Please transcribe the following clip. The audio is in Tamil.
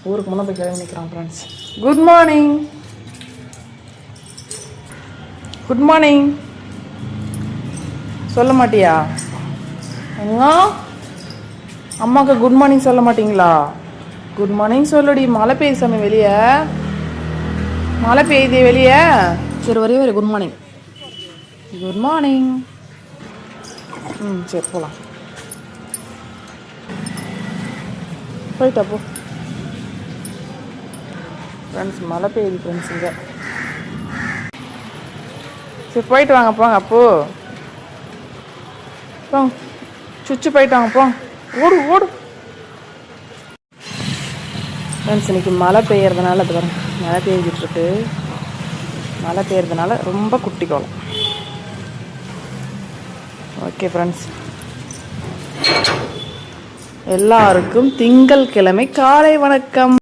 ஊருக்கு முன்னே போய் கிளம்பி நிற்கிறான் friends. Good morning. Good morning சொல்ல மாட்டியா? அண்ணா அம்மாவுக்கு குட் மார்னிங் சொல்ல மாட்டிங்களா? குட் மார்னிங் சொல்லுடி. மழை பெய்யுது சாமி வெளியே. மழை பெய்யுது வெளியே. சரி ஒரே குட் மார்னிங். Good morning. சரி போகலாம். போயிட்டா போ ஃப்ரெண்ட்ஸ். மழை பெய்யுது ஃப்ரெண்ட்ஸ் இங்கே. சரி போயிட்டு வாங்க போங்க. அப்போ போங்க சுச்சு போயிட்டு வாங்க போங்க. ஓடு ஓடு ஃப்ரெண்ட்ஸ். இன்னைக்கு மழை பெய்யறதுனால அது பாருங்க, மழை பெய்ஞ்சிட்டு இருக்கு. மழை பெய்யறதுனால ரொம்ப குட்டி கோலம். ஓகே ஃப்ரெண்ட்ஸ், எல்லாருக்கும் திங்கட்கிழமை காலை வணக்கம்.